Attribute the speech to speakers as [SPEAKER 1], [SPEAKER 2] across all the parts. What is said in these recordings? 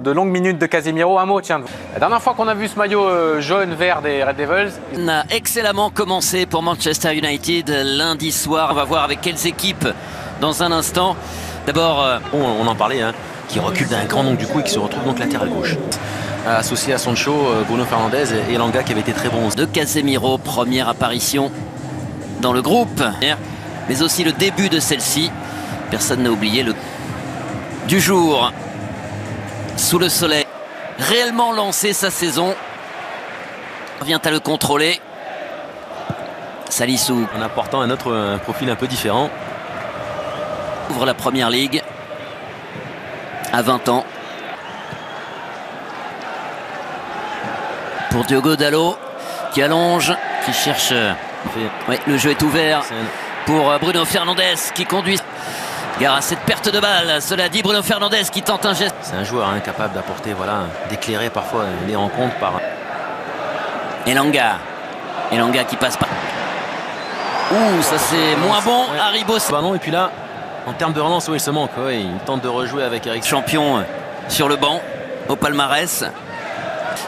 [SPEAKER 1] de longues minutes de Casemiro, un mot, tiens. La dernière fois qu'on a vu ce maillot jaune vert des Red Devils,
[SPEAKER 2] On a excellemment commencé pour Manchester United lundi soir. On va voir avec quelles équipes dans un instant. D'abord,
[SPEAKER 3] on en parlait, hein, qui recule d'un grand nombre du coup et qui se retrouve donc latéral gauche. Associé à Sancho, Bruno Fernandes et Elanga qui avait été très bon.
[SPEAKER 2] de Casemiro, première apparition dans le groupe, mais aussi le début de celle-ci. Personne n'a oublié le du jour sous le soleil. Réellement lancé sa saison. Vient à le contrôler. Salissou
[SPEAKER 3] En apportant un autre profil un peu différent.
[SPEAKER 2] ouvre la première ligue à 20 ans. Pour Diogo Dalot qui allonge, qui cherche. Ouais, le jeu est ouvert pour Bruno Fernandes qui conduit. Gare à cette perte de balle. Cela dit, Bruno Fernandes qui tente un geste.
[SPEAKER 3] C'est un joueur capable d'apporter, voilà, d'éclairer parfois les rencontres par.
[SPEAKER 2] Elanga qui passe par. Ouh, ça c'est moins bon.
[SPEAKER 3] Ouais.
[SPEAKER 2] Haribo,
[SPEAKER 3] Ballon et puis là, en termes de relance, il se manque. Ouais, il tente de rejouer avec Eric.
[SPEAKER 2] champion sur le banc au palmarès.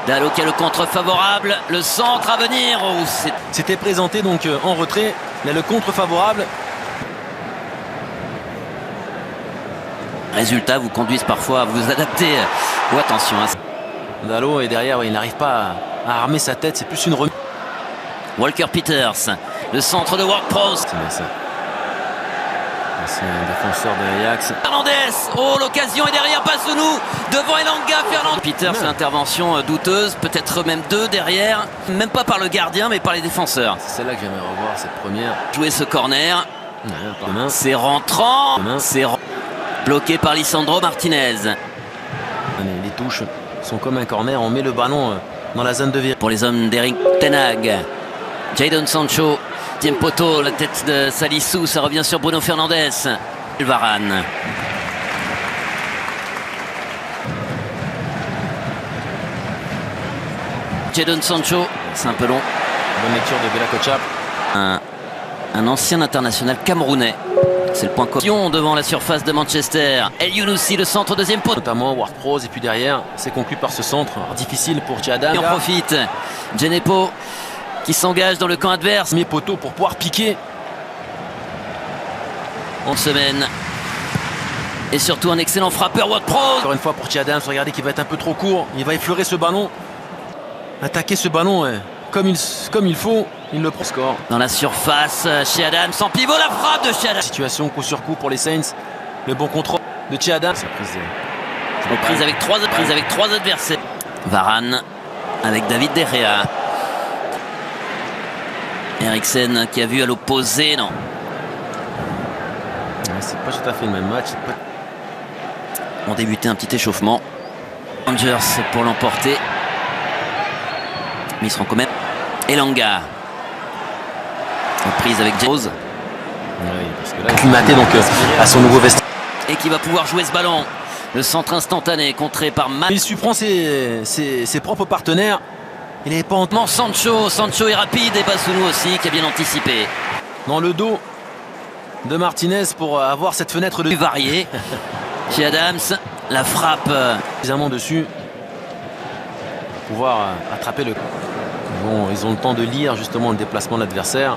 [SPEAKER 2] Dalot qui a le contre favorable. Le centre à venir. Oh,
[SPEAKER 3] C'était présenté donc en retrait. Là, le contre favorable.
[SPEAKER 2] résultats vous conduisent parfois à vous adapter. Oh, attention.
[SPEAKER 3] Dalot est derrière, il n'arrive pas à armer sa tête. C'est plus une remise.
[SPEAKER 2] Walker Peters. Le centre de Ward Prowse.
[SPEAKER 3] C'est un défenseur de l'Ajax.
[SPEAKER 2] Fernandez. Oh, l'occasion est derrière. Basounou devant Elanga. Fernandez. Peters, l'intervention douteuse. Peut-être même deux derrière. Même pas par le gardien, mais par les défenseurs.
[SPEAKER 3] C'est celle-là que j'aimerais revoir, cette première.
[SPEAKER 2] Jouer ce corner.
[SPEAKER 3] Demain.
[SPEAKER 2] C'est rentrant. C'est bloqué par Lisandro Martinez.
[SPEAKER 3] Les touches sont comme un corner. On met le ballon dans la zone de virage.
[SPEAKER 2] Pour les hommes d'Eric Ten Hag. Jadon Sancho. Deuxième poteau, la tête de Salissou. Ça revient sur Bruno Fernandes. Varane. Jadon Sancho. C'est un peu long.
[SPEAKER 3] Bonne lecture de Bella Kotchap.
[SPEAKER 2] Un ancien international camerounais. C'est le point commun devant la surface de Manchester. El Younousi, le centre, deuxième poteau.
[SPEAKER 3] Notamment Ward Prowse et puis derrière, c'est conclu par ce centre difficile pour Tchadam.
[SPEAKER 2] Et en profite. Djenepo qui s'engage dans le camp adverse.
[SPEAKER 3] Premier poteau pour pouvoir piquer.
[SPEAKER 2] En semaine. Et surtout un excellent frappeur, Ward Prowse.
[SPEAKER 3] Encore une fois pour Tchadam, regardez qu'il va être un peu trop court. Il va effleurer ce ballon. Attaquer ce ballon comme il faut. Il le prend score.
[SPEAKER 2] Dans la surface, chez Adam, sans pivot, la frappe de chez Adam.
[SPEAKER 3] Situation coup sur coup pour les Saints. Le bon contrôle de Tchadam.
[SPEAKER 2] Reprise avec trois adversaires. Varane avec David De Gea. Eriksen qui a vu à l'opposé, non.
[SPEAKER 3] C'est pas tout à fait le même match.
[SPEAKER 2] On débutait un petit échauffement. Rangers pour l'emporter. Mais ils seront quand même. Elanga. Reprise avec James.
[SPEAKER 3] Oui, parce que là, acclimaté donc à son nouveau vestiaire.
[SPEAKER 2] Et qui va pouvoir jouer ce ballon. Le centre instantané contré par Matt.
[SPEAKER 3] Il surprend ses propres partenaires. Il n'est pas en
[SPEAKER 2] Sancho est rapide et Basounou aussi qui a bien anticipé.
[SPEAKER 3] Dans le dos de Martinez pour avoir cette fenêtre de
[SPEAKER 2] Varié. Chez Adams, la frappe.
[SPEAKER 3] Suffisamment dessus. Pouvoir attraper le. Bon, ils ont le temps de lire justement le déplacement de l'adversaire.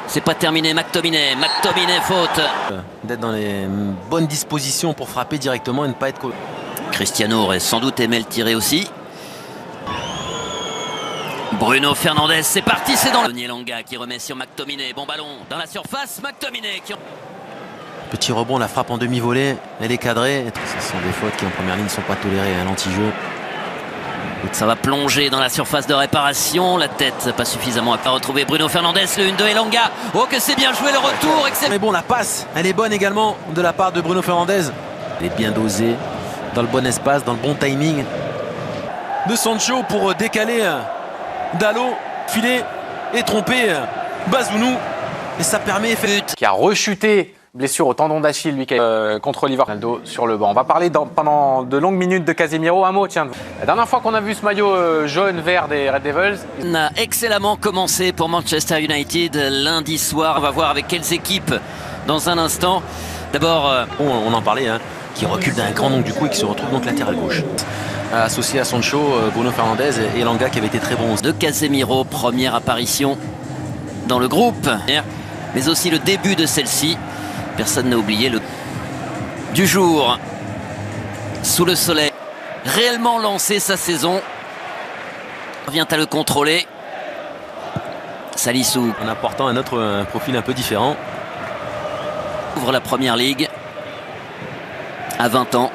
[SPEAKER 2] C'est pas terminé, McTominay, faute.
[SPEAKER 3] D'être dans les bonnes dispositions pour frapper directement et ne pas être.
[SPEAKER 2] Cristiano aurait sans doute aimé le tirer aussi. Bruno Fernandes, c'est parti, c'est dans le. Elanga qui remet sur McTominay, bon ballon dans la surface, McTominay qui.
[SPEAKER 3] Petit rebond, la frappe en demi-volée, elle est cadrée. Ce sont des fautes qui en première ligne ne sont pas tolérées à l'anti-jeu.
[SPEAKER 2] Ça va plonger dans la surface de réparation. La tête pas suffisamment à retrouver Bruno Fernandes. Le 1 de Elanga. Oh que c'est bien joué le retour.
[SPEAKER 3] Mais bon, la passe, elle est bonne également de la part de Bruno Fernandes. Elle est bien dosée, dans le bon espace, dans le bon timing. De Sancho pour décaler Dalot, filer et tromper Basounou. Et ça permet...
[SPEAKER 1] qui a rechuté. Blessure au tendon d'Achille, lui, contre Liverpool. Ronaldo sur le banc. On va parler pendant de longues minutes de Casemiro. Un mot, tiens. La dernière fois qu'on a vu ce maillot jaune vert des Red Devils.
[SPEAKER 2] On a excellemment commencé pour Manchester United lundi soir. On va voir avec quelles équipes dans un instant. D'abord,
[SPEAKER 3] on en parlait, qui recule d'un grand nombre du coup et qui se retrouve donc latéral gauche. Associé à Sancho, Bruno Fernandes et Elanga qui avait été très bon.
[SPEAKER 2] De Casemiro, première apparition dans le groupe, mais aussi le début de celle-ci. Personne n'a oublié le du jour sous le soleil. Réellement lancé sa saison. Vient à le contrôler. Salissou.
[SPEAKER 3] En apportant un autre profil un peu différent.
[SPEAKER 2] Ouvre la première ligue à 20 ans.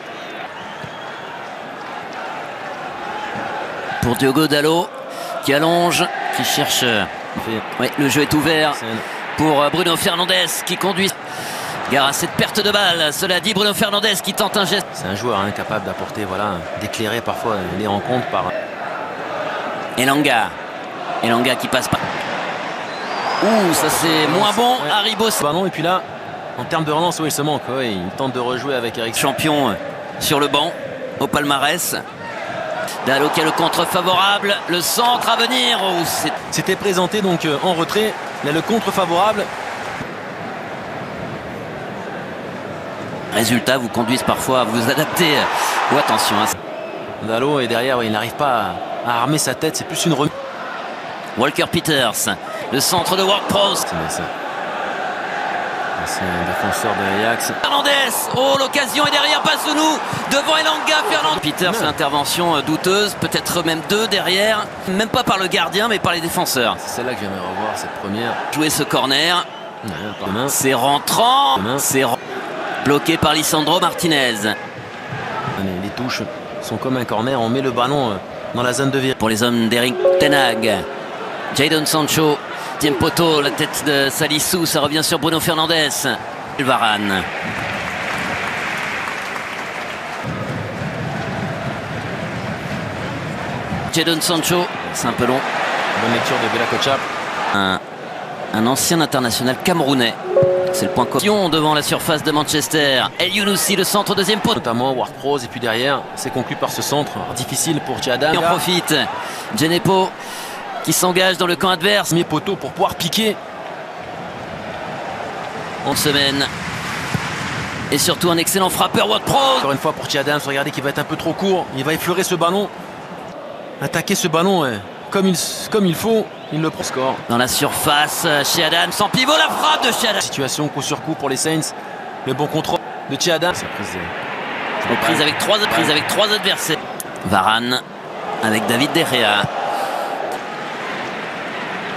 [SPEAKER 2] Pour Diogo Dalot qui allonge, qui cherche. Ouais, le jeu est ouvert pour Bruno Fernandes qui conduit. Gare à cette perte de balle. Cela dit, Bruno Fernandes qui tente un geste.
[SPEAKER 3] C'est un joueur capable d'apporter, voilà, d'éclairer parfois les rencontres par.
[SPEAKER 2] Elanga. Elanga qui passe pas. Ouh, ça c'est moins bon.
[SPEAKER 3] Ouais.
[SPEAKER 2] Haribo.
[SPEAKER 3] Ballon et puis là, en termes de relance, il se manque. Ouais, il tente de rejouer avec Eric.
[SPEAKER 2] Champion sur le banc au palmarès. Dalot qui a le contre favorable. Le centre à venir. Oh,
[SPEAKER 3] c'était présenté donc en retrait. Là, le contre favorable.
[SPEAKER 2] Résultats vous conduisent parfois à vous adapter. Ou attention.
[SPEAKER 3] Dalot est derrière, il n'arrive pas à armer sa tête. C'est plus une remise.
[SPEAKER 2] Walker Peters. Le centre de Ward-Prowse.
[SPEAKER 3] C'est un défenseur de l'Ajax.
[SPEAKER 2] Fernandes. Oh, l'occasion est derrière Basounou. Devant Elanga. Fernandes. Peters, l'intervention douteuse. Peut-être même deux derrière. Même pas par le gardien, mais par les défenseurs.
[SPEAKER 3] C'est celle-là que j'aimerais revoir, cette première.
[SPEAKER 2] Jouer ce corner. C'est rentrant. C'est bloqué par Lisandro Martinez.
[SPEAKER 3] Les touches sont comme un corner. On met le ballon dans la zone de virage.
[SPEAKER 2] Pour les hommes d'Eric Ten Hag. Jadon Sancho. Tiempoto, la tête de Salissou. Ça revient sur Bruno Fernandes. Varane. Jadon Sancho. C'est un peu long.
[SPEAKER 3] Bonne lecture de Bella Kotchap.
[SPEAKER 2] Un ancien international camerounais. C'est le point commun devant la surface de Manchester. El Younousi, le centre, deuxième poteau.
[SPEAKER 3] Notamment Ward-Prowse et puis derrière, c'est conclu par ce centre difficile pour Tchadam.
[SPEAKER 2] Il en profite. Djenepo qui s'engage dans le camp adverse.
[SPEAKER 3] Premier poteau pour pouvoir piquer.
[SPEAKER 2] En semaine. Et surtout un excellent frappeur Ward-Prowse.
[SPEAKER 3] Encore une fois pour Tchadam, regardez qu'il va être un peu trop court. Il va effleurer ce ballon. Attaquer ce ballon comme il faut. Il le prend score.
[SPEAKER 2] Dans la surface, chez Adams, sans pivot, la frappe de chez Adams.
[SPEAKER 3] Situation coup sur coup pour les Saints. Le bon contrôle de chez Adams.
[SPEAKER 2] Reprise avec trois adversaires. Varane avec David De Gea.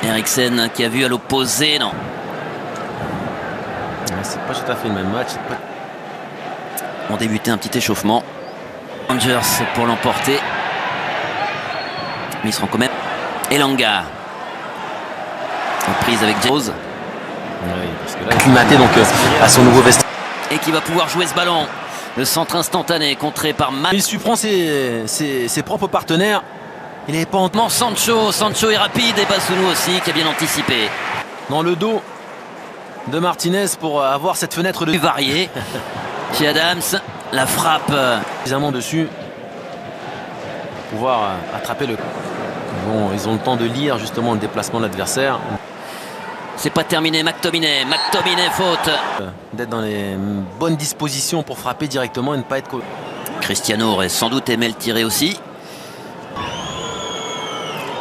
[SPEAKER 2] Eriksen qui a vu à l'opposé, non.
[SPEAKER 3] C'est pas tout à fait le même match.
[SPEAKER 2] On débutait un petit échauffement. Rangers pour l'emporter. Mais ils seront quand même. Elanga. Reprise avec Rose.
[SPEAKER 3] Oui, parce que là, acclimaté donc à son nouveau vestiaire.
[SPEAKER 2] Et qui va pouvoir jouer ce ballon. Le centre instantané contré par Matt.
[SPEAKER 3] Il surprend ses propres partenaires. Il n'est pas en
[SPEAKER 2] Sancho est rapide et Basounou aussi qui a bien anticipé.
[SPEAKER 3] Dans le dos de Martinez pour avoir cette fenêtre de
[SPEAKER 2] variée. Chez Adams, la frappe.
[SPEAKER 3] Suffisamment dessus pour pouvoir attraper le. Bon, ils ont le temps de lire justement le déplacement de l'adversaire.
[SPEAKER 2] C'est pas terminé, McTominay, faute.
[SPEAKER 3] D'être dans les bonnes dispositions pour frapper directement et ne pas être.
[SPEAKER 2] Cristiano aurait sans doute aimé le tirer aussi.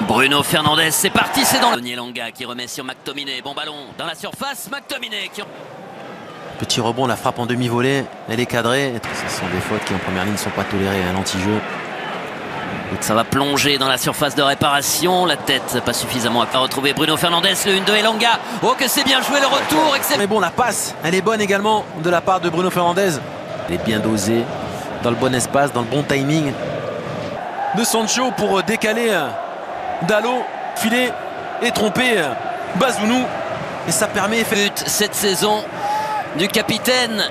[SPEAKER 2] Bruno Fernandes, c'est parti, c'est dans le... Elanga qui remet sur McTominay, bon ballon dans la surface, McTominay qui...
[SPEAKER 3] Petit rebond, la frappe en demi-volée, elle est cadrée. Ce sont des fautes qui en première ligne ne sont pas tolérées à l'anti-jeu.
[SPEAKER 2] Ça va plonger dans la surface de réparation, la tête pas suffisamment à retrouver Bruno Fernandes, le 1 de Elanga. Oh que c'est bien joué le retour,
[SPEAKER 3] mais bon, la passe, elle est bonne également de la part de Bruno Fernandes. Elle est bien dosée, dans le bon espace, dans le bon timing. De Sancho pour décaler Dalot, filer et tromper Basounou. Et ça permet...
[SPEAKER 2] But cette saison du capitaine